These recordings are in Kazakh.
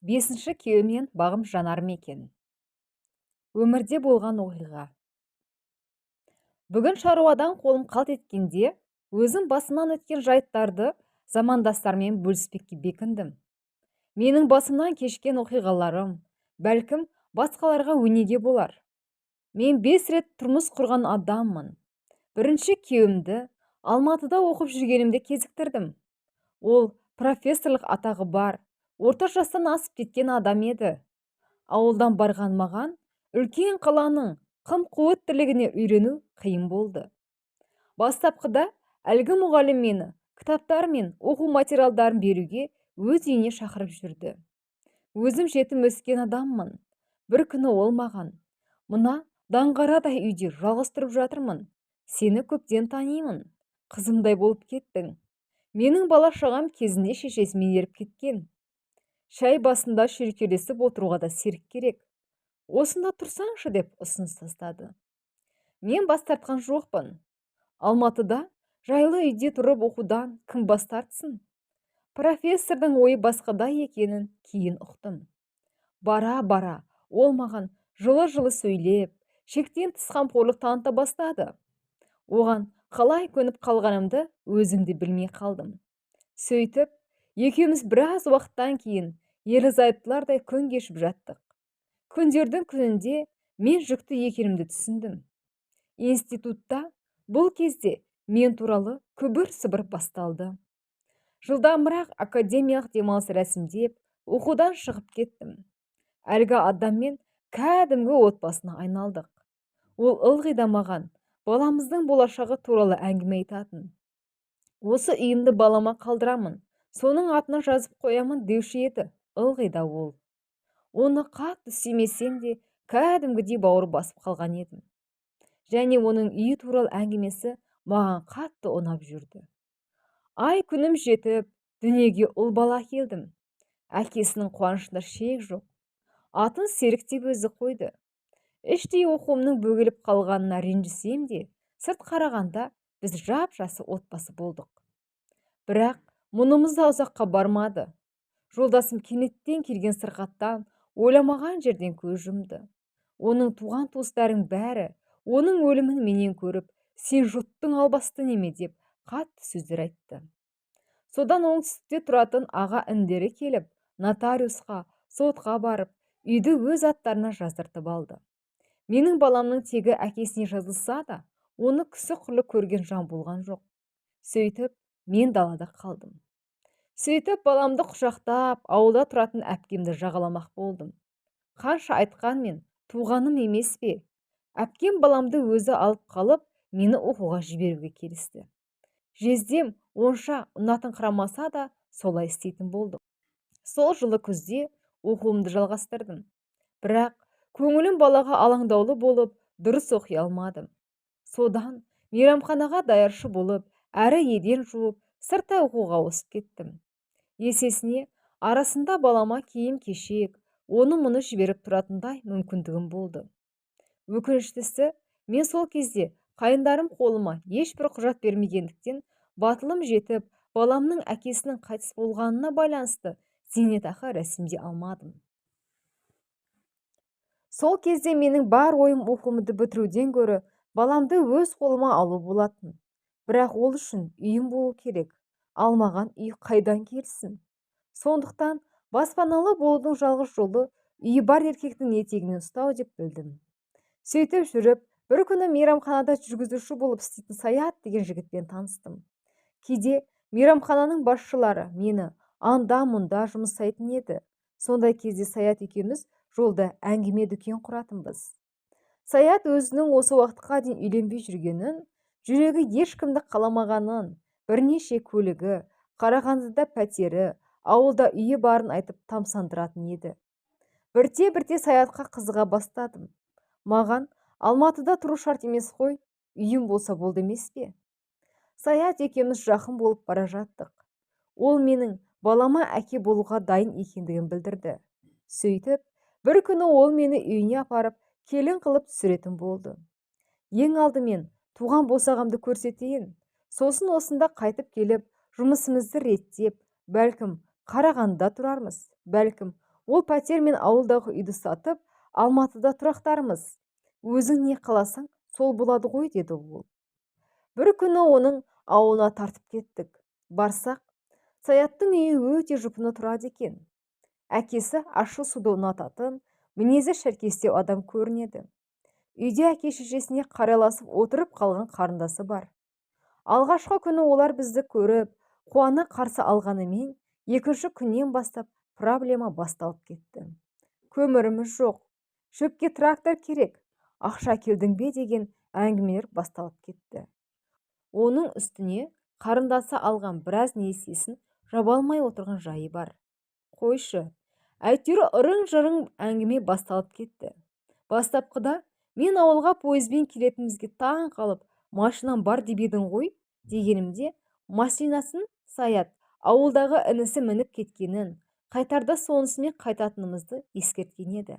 Бесінші күйеумен бағым жанар ма екен? Өмірде болған оқиға. Бүгін шаруадан қолым қалт еткенде, өзім басымнан өткен жайттарды замандастармен бөліспекке бекіндім. Менің басымнан кешкен оқиғаларым, бәлкім, басқаларға өнеге болар. Мен 5 рет тұрмыс құрған адаммын. Бірінші күйеуімді Алматыда оқып жүргенімде кезіктірдім. Ол профессорлық атағы бар, орта жастан асып кеткен адам еді. Ауылдан барған маған үлкен қаланың қым-қуыт тірлігіне үйрену қиын болды. Бастапқыда әлгі мұғалім мені кітаптар мен оқу материалдарын беруге өз үйіне шақырып жүрді. Өзім жетім өскен адаммын. Бір күні ол маған: "Мына даңғарадай үйде жалғыз тұрып жатырмын. Сені көптен танимын. Қызымдай болып кеттің. Менің бала-шағам кезінде шешесімен еріп кеткен. Шай басында шүйіркелесіп отыруға да серік керек. Осында тұрсаңшы" деп ұсыныс тастады. Мен бас тартқан жоқпын. Алматыда жайлы үйде тұрып оқудан кім бас тартсын? Профессордың ойы басқада екенін кейін ұқтым. Бара-бара ол маған жылы-жылы сөйлеп, шектен тыс қамқорлық таныта бастады. Оған қалай көніп қалғанымды өзім де білмей қалдым. Сөйтіп, екеуміз біраз уақыттан кейін ерлі-зайыптылардай күн кешіп жаттық. Күндердің күнінде мен жүкті екенімді түсіндім. Институтта бұл кезде мен туралы күбір-сыбыр басталды. Жылдамырақ академиялық демалыс рәсімдеп, оқудан шығып кеттім. Әлгі адаммен кәдімгі отбасына айналдық. Ол ылғи да маған баламыздың болашағы туралы әңгіме айтатын. Осы үйімді балама қалдырамын, соның атына жазып қоямын деуші еді ылғи да ол. Оны қатты сүймесем де кәдімгідей бауыр басып қалған едім. Және оның үйі туралы әңгімесі маған қатты ұнап жүрді. Ай күнім жетіп, дүниеге ұл бала келдім. Әкесінің қуанышында шек жоқ. Атын Серік деп өзі қойды. Іштей оқуымның бөгеліп қалғанына ренжісем де, сырт қарағанда біз жап-жасы отбасы болдық. Бірақ мұнымыз да ұзаққа бармады. Жолдасым кенеттен келген сырқаттан ойламаған жерден көз жұмды. Оның туған туыстарының бәрі оның өлімін менен көріп, "Сен жұттың албасты неме" деп қатты сөздер айтты. Содан оңтүстікте тұратын аға індері келіп, нотариусқа, сотқа барып, үйді өз аттарына жаздыртып алды. Менің баламның тегі әкесіне жазылса да, оны кісі құрлы көрген жан болған жоқ. Сөйтіп, мен далада қалдым. Сөйтіп, баламды құшақтап, ауылда тұратын әпкемді жағаламақ болдым. Қанша айтқанмен, туғаным емес пе? Әпкем баламды өзі алып қалып, мені оқуға жіберуге келісті. Жездем онша ұнатын қырамаса да, солай істейтін болдым. Сол жылы күзде оқуымды жалғастырдым. Бірақ көңілім балаға алаңдаулы болып, дұрыс оқи алмадым. Содан мейрамханаға даяршы болып, әрі еден жуып, сырттай оқуға ауысып кеттім. Есесіне, арасында балама киім-кешек, оны-мұны жіберіп тұратындай мүмкіндігім болды. Өкініштісі, мен сол кезде қайындарым қолыма ешбір құжат бермегендіктен, батылым жетіп, баламның әкесінің қайтыс болғанына байланысты зейнетақы рәсімдей алмадым. Сол кезде менің бар ойым оқуымды бітіруден гөрі баламды өз қолыма алу болатын. Бірақ ол үшін үйім болу керек. Алмаған үй қайдан келсін? Сондықтан баспаналы болудың жалғыз жолы үйі бар еркектің етегінен ұстау деп білдім. Сөйтіп жүріп, бір күні мейрамханада жүргізуші болып істейтін Саят деген жігітпен таныстым. Кейде мейрамхананың басшылары мені анда-мұнда жұмсайтын еді. Сондай кезде Саят екеуміз жолда әңгіме дүкен құратынбыз. Саят өзінің осы уақытқа дейін үйленбей жүргенін, жүрегі ешкімді қаламағанын, бірнеше көлігі, Қарағандыда пәтері, ауылда үйі барын айтып тамсандыратын еді. Бірте-бірте Саятқа қызыға бастадым. Маған Алматыда тұру шарт емес қой, үйім болса болды емес пе? Саят екеуміз жақын болып бара жаттық. Ол менің балама әке болуға дайын екендігін білдірді. Сөйтіп, бір күні ол мені үйіне апарып, келін қылып түсіретін болды. Ең алдымен туған босағамды көрсетейін. Сосын осында қайтып келіп, жұмысымызды реттеп, бәлкім Қарағандыда тұрармыз, бәлкім Ол пәтер мен ауылдағы үйді сатып, Алматыда тұрақтармыз. Өзің не қаласаң, сол болады ғой, деді ол. Бір күні оның ауылына тартып кеттік. Барсақ, Саяттың үйі өте жұпыны тұрады екен. Әкесі ащы суды ұнататын, мінезі шәркестеу адам көрінеді. Үйде әке-шешесіне қарайласып отырып қалған қарындасы бар. Алғашқы күні олар бізді көріп, қуана қарсы алғанымен, екінші күннен бастап проблема басталып кетті. Көміріміз жоқ, шөпке трактор керек, ақша келдің бе деген әңгімелер басталып кетті. Оның үстіне қарындасы алған біраз несиесін жаба алмай отырған жайы бар. Қойшы, әйтеуір ырың-жырың әңгіме басталып кетті. Бастапқыда мен ауылға пойызбен келетінімізге таң қалып, машинам бар деп едің ғой, дегенімде, машинасын Саят ауылдағы інісі мініп кеткенін, қайтарда сонысымен қайтатынымызды ескерткен еді.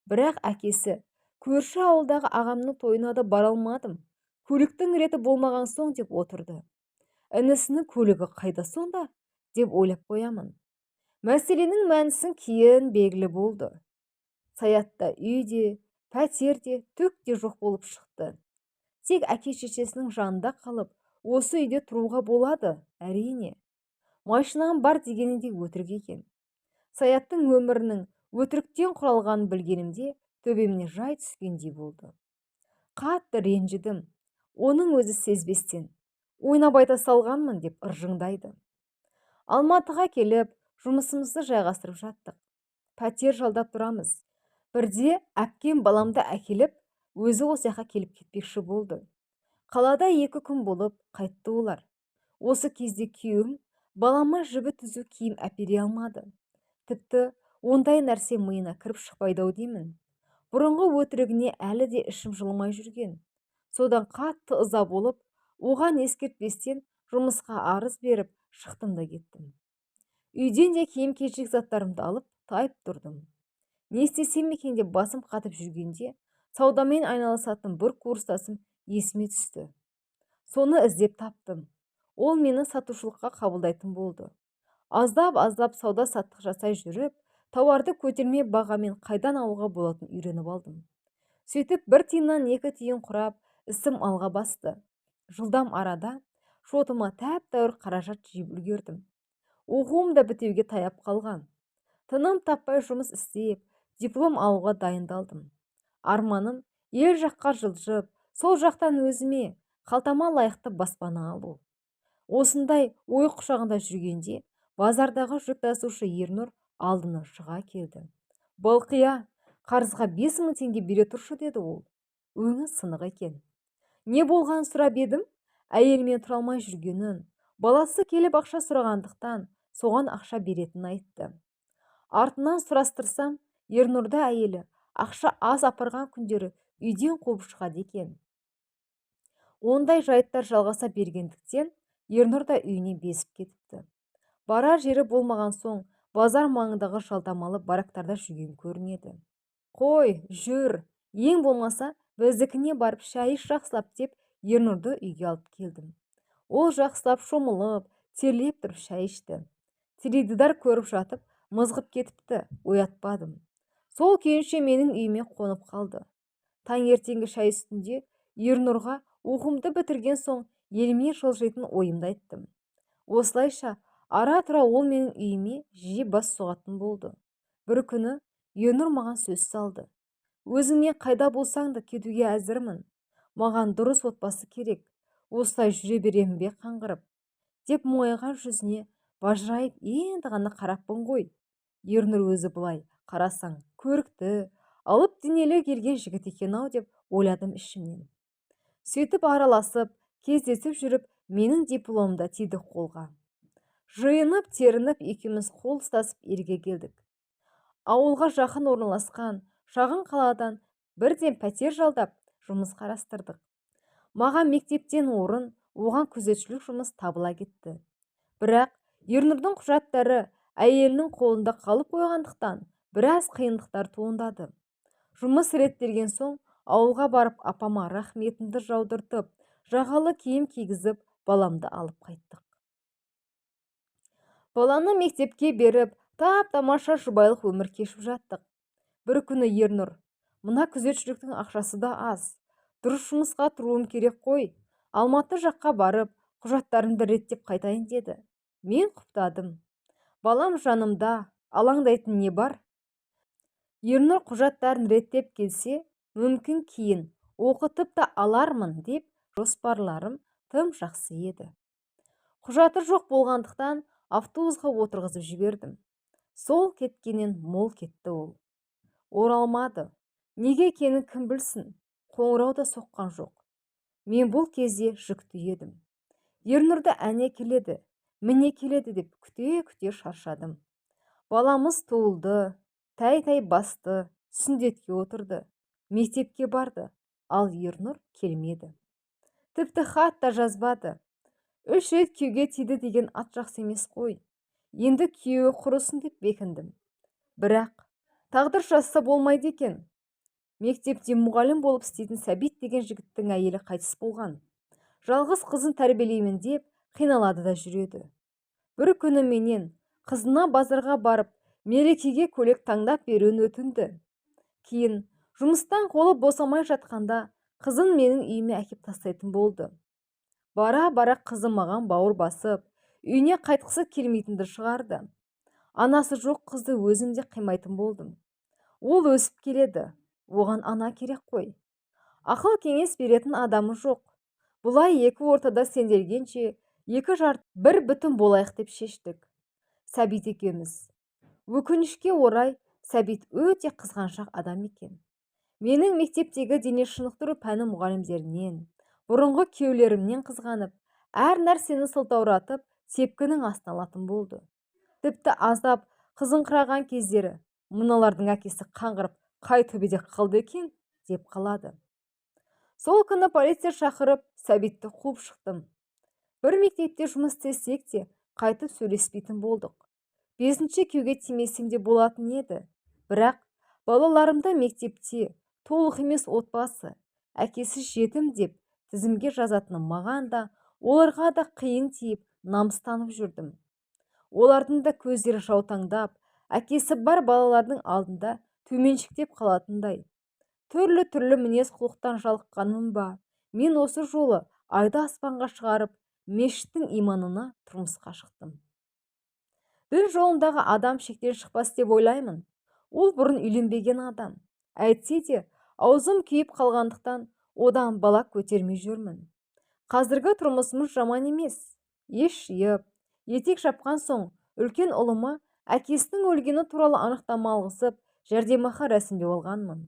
Бірақ әкесі, көрші ауылдағы ағамның тойына да бара алмадым, көліктің реті болмаған соң деп отырды. Інісінің көлігі қайда сонда, деп ойлап қоямын. Мәселенің мәнісін кейін белгілі болды. Саятта үйде, пәтерде, түк те жоқ болып шықты. Тек әке-шешесінің жанында қалып, осы үйде тұруға болады, әрине. Машинам бар дегені де өтірік екен. Саяттың өмірінің өтіріктен құралғанын білгенімде төбемне жай түскендей болды. Қатты ренжідім. Оның өзі сезбестен, ойнап айта салғанмын деп ыржыңдайды. Алматыға келіп, жұмысымызды жайғастырып жаттық. Пәтер жалдап тұрамыз. Бірде әпкем баламды әкеліп, өзі осы жаққа келіп кетпекші болды. Қалада 2 күн болып қайтты олар. Осы кезде күйеуім балама жібі түзу киім әпере алмады. Тіпті ондай нәрсе миына кіріп шықпайды-ау деймін. Бұрынғы өтірігіне әлі де ішім жылымай жүрген. Содан қатты ыза болып, оған ескертпестен жұмысқа арыз беріп шықтым да кеттім. Үйден де киім-кешек заттарымды алып тайып тұрдым. Не істесем екен деп басым қатып жүргенде, саудамен айналысатын бір курстасым есіме түсті. Соны іздеп таптым. Ол мені сатушылыққа қабылдайтын болды. Аздап сауда-саттық жасай жүріп, тауарды көтерме бағамен қайдан алуға болатын үйреніп алдым. Сөйтіп 1 тиыннан 2 тиын құрап, ісім алға басты. Жылдам арада шотыма тәп-тәуір қаражат жиып үлгердім. Оқуым да бітеуге таяп қалған. Тыным таппай жұмыс істеп, диплом алуға дайындалдым. Арманым ел жаққа жылжып, сол жақтан өзіме, қалтама лайықты баспана алу. Осындай ой құшағында жүргенде, базардағы жүк тасушы Ернұр алдына шыға келді. Балқия, қарызға 5000 теңге бере тұршы, деді ол. Өңі сынық екен. Не болған сұрап едім, әйелімен тұра алмай жүргенін, баласы келіп ақша сұрағандықтан соған ақша беретін айтты. Артынан сұрастырсам, Ернұрда әйелі ақша аз апарған күндері үйден қуып шығады екен. Ондай жайттар жалғаса бергендіктен Ернұр да үйіне безіп кетіпті. Барар жері болмаған соң, базар маңындағы жалдамалы барактарда жүрген көрінеді. Қой, жүр, ең болмаса біздікіне барып шай іш жақсылап деп Ернұрды үйге алып келдім. Ол жақсылап шомылып, терлеп тұрып шай ішті. Теледидар көріп жатып, мызғып кетіпті, оятпадым. Сол күйінше менің үйіме қонып қалды. Таңертеңгі шай үстінде Ернұрға оқуымды бітірген соң еліме жылжитын ойымды айттым. Осылайша ара-тұра ол менің үйіме жиі бас соғатын болды. Бір күні Ернұр маған сөз салды. Өзіңмен қайда болсаң да кетуге әзірмін. Маған дұрыс отбасы керек. Осылай жүре беремін бе қаңғырып, деп мұңайған жүзіне бажырайып енді ғана қараппын ғой. Ернұр өзі былай қарасаң көрікті, алып денелі келген жігіт екен-ау деп ойладым ішімнен. Сөйтіп араласып, кездесіп жүріп, менің дипломда тиді қолға. Жиынып, терініп, екеуміз қол ұстасып елге келдік. Ауылға жақын орналасқан шағын қаладан бірден пәтер жалдап, жұмыс қарастырдық. Маған мектептен орын, оған күзетшілік жұмыс табыла кетті. Бірақ Ернұрдың құжаттары әйелінің қолында қалып қойғандықтан біраз қиындықтар туындады. Жұмыс реттелген соң, ауылға барып апама рахметімді жаудыртып, жағалы киім кигізіп, баламды алып қайттық. Баланы мектепке беріп, Тап-тамаша жұбайлық өмір кешіп жаттық. Бір күні Ернұр: "Мына күзетшіліктің ақшасы да аз. Дұрыс жұмысқа тұруым керек қой. Алматы жаққа барып, құжаттарымды реттеп қайтайын" деді. Мен құптадым. Балам жанымда, алаңдайтын не бар? Ернұр құжаттарын реттеп келсе, мүмкін кейін оқытып та алармын деп жоспарларым тым жақсы еді. Құжаты жоқ болғандықтан автобусқа отырғызып жібердім. Сол кеткеннен мол кетті ол. Оралмады. Неге екенін кім білсін, қоңырау да соққан жоқ. Мен бұл кезде жүкті едім. Ернұрды әне келеді, міне келеді деп күте-күте шаршадым. Баламыз туылды, тәй-тәй басты, сүндетке отырды, мектепке барды, ал Ернұр келмеді. Тіпті хат та жазбады. 3 рет күйеуге тиді деген ат жақсы емес қой. Енді күйеуі құрысын деп бекіндім. Бірақ тағдыр жазса болмайды екен. Мектепте мұғалім болып істейтін Сәбит деген жігіттің әйелі қайтыс болған. Жалғыз қызын тәрбиелеймін деп қиналады да жүреді. Бір күні менен қызына базарға барып, мерекеге көйлек таңдап беруін өтінді. Кейін жұмыстан қолы босамай жатқанда қызын менің үйіме әкеп тастайтын болды. Бара-бара қызы маған бауыр басып, үйіне қайтқысы келмейтінді шығарды. Анасы жоқ қызды өзім де қимайтын болдым. Ол өсіп келеді, оған ана керек қой. Ақыл кеңес беретін адамы жоқ. Бұлай екі ортада сенделгенше, екі жарт бір бүтін болайық деп шештік. Сәбит екеуміз. Өкінішке орай, Сәбит өте қызғаншақ адам екен. Менің мектептегі дене шынықтыру пәні мұғалімдерінен, бұрынғы күйеулерімнен қызғанып, әр нәрсені сылтауратып, сепкінің астына алатын болды. Тіпті аздап қызыңқыраған кездері, мыналардың әкесі қаңғырып, қай төбеде қалды екен деп қалады. Сол күні полиция шақырып, Сәбитті қуып шықтым. Бір мектепте жұмыс істесек те, қайтып сөйлеспейтін болдық. 5-ші күйеуге тимесем де болатын еді. Бірақ балаларымды мектепте толық емес отбасы, әкесі жетім деп тізімге жазатыным маған да, оларға да қиын тиіп, намыстанып жүрдім. Олардың да көздері жаутаңдап, әкесі бар балалардың алдында төменшіктеп қалатындай. Түрлі-түрлі мінез құлықтан жалыққаным ба, мен осы жолы айды аспанға шығарып, мешіттің иманына тұрмысқа шықтым. Дін жолындағы адам шектен шықпас деп ойлаймын. Ол бұрын үйленбеген адам. Әйтсе де, аузым күйіп қалғандықтан, одан бала көтермей жүрмін. Қазіргі тұрмысымыз жаман емес. Еш жиып, етек жапқан соң, үлкен ұлыма әкесінің өлгені туралы анықтама алғызып, жәрдемақы рәсімдеп алғанмын.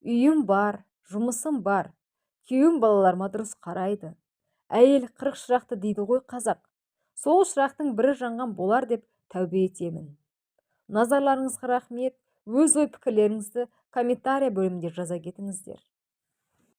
Үйім бар, жұмысым бар. Күйеуім балаларыма дұрыс қарайды. Әйел 40 шырақты дейді ғой қазақ. Сол шырақтың бірі жанған болар деп тәубе етемін. Назарларыңызға рахмет. Өз ой пікірлеріңізді комментария бөлімінде жаза кетіңіздер.